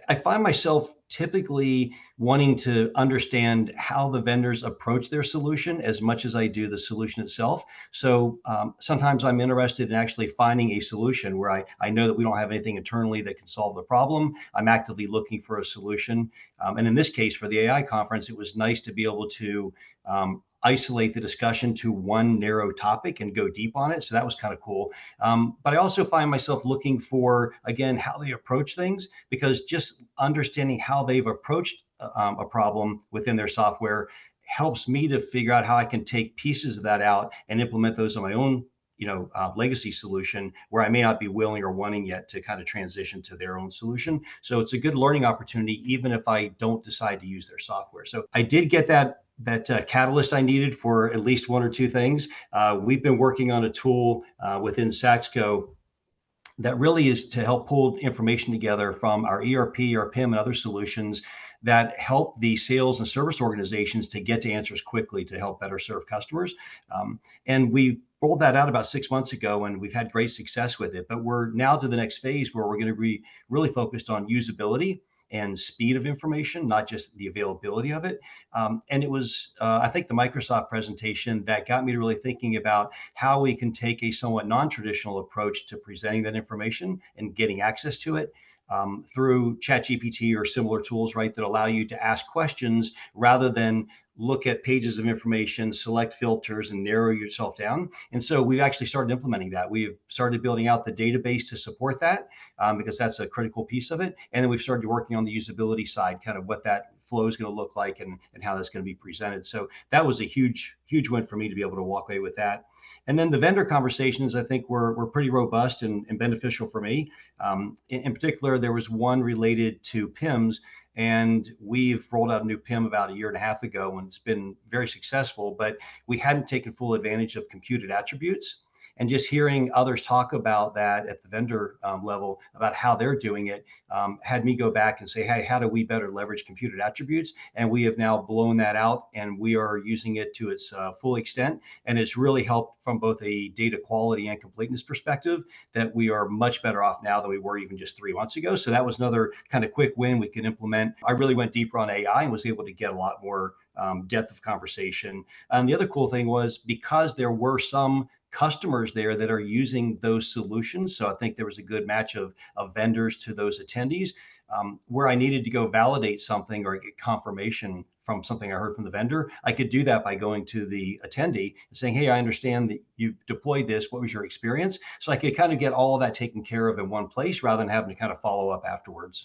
I find myself typically wanting to understand how the vendors approach their solution as much as I do the solution itself. So sometimes I'm interested in actually finding a solution where I know that we don't have anything internally that can solve the problem. I'm actively looking for a solution. And in this case, for the AI conference, it was nice to be able to isolate the discussion to one narrow topic and go deep on it. So that was kind of cool. But I also find myself looking for, again, how they approach things, because just understanding how they've approached a problem within their software helps me to figure out how I can take pieces of that out and implement those on my own legacy solution where I may not be willing or wanting yet to kind of transition to their own solution. So it's a good learning opportunity, even if I don't decide to use their software. So I did get that catalyst I needed for at least one or two things. We've been working on a tool within Saxco that really is to help pull information together from our ERP, our PIM, and other solutions that help the sales and service organizations to get to answers quickly to help better serve customers. And we rolled that out about 6 months ago, and we've had great success with it. But we're now to the next phase where we're going to be really focused on usability and speed of information, not just the availability of it. And it was, I think, the Microsoft presentation that got me to really thinking about how we can take a somewhat non-traditional approach to presenting that information and getting access to it through ChatGPT or similar tools, right, that allow you to ask questions rather than look at pages of information, select filters, and narrow yourself down. And so we've actually started implementing that. We've started building out the database to support that because that's a critical piece of it. And then we've started working on the usability side, kind of what that flow is going to look like and how that's going to be presented. So that was a huge, huge win for me to be able to walk away with that. And then the vendor conversations, I think, were pretty robust and beneficial for me. In particular, there was one related to PIMS, and we've rolled out a new PIM about a year and a half ago, and it's been very successful, but we hadn't taken full advantage of computed attributes. And just hearing others talk about that at the vendor level, about how they're doing it, had me go back and say, hey, how do we better leverage computed attributes? And we have now blown that out, and we are using it to its full extent. And it's really helped from both a data quality and completeness perspective that we are much better off now than we were even just 3 months ago. So that was another kind of quick win we could implement. I really went deeper on AI and was able to get a lot more depth of conversation. And the other cool thing was, because there were some customers there that are using those solutions. So I think there was a good match of vendors to those attendees. Where I needed to go validate something or get confirmation from something I heard from the vendor, I could do that by going to the attendee and saying, hey, I understand that you deployed this. What was your experience? So I could kind of get all of that taken care of in one place rather than having to kind of follow up afterwards.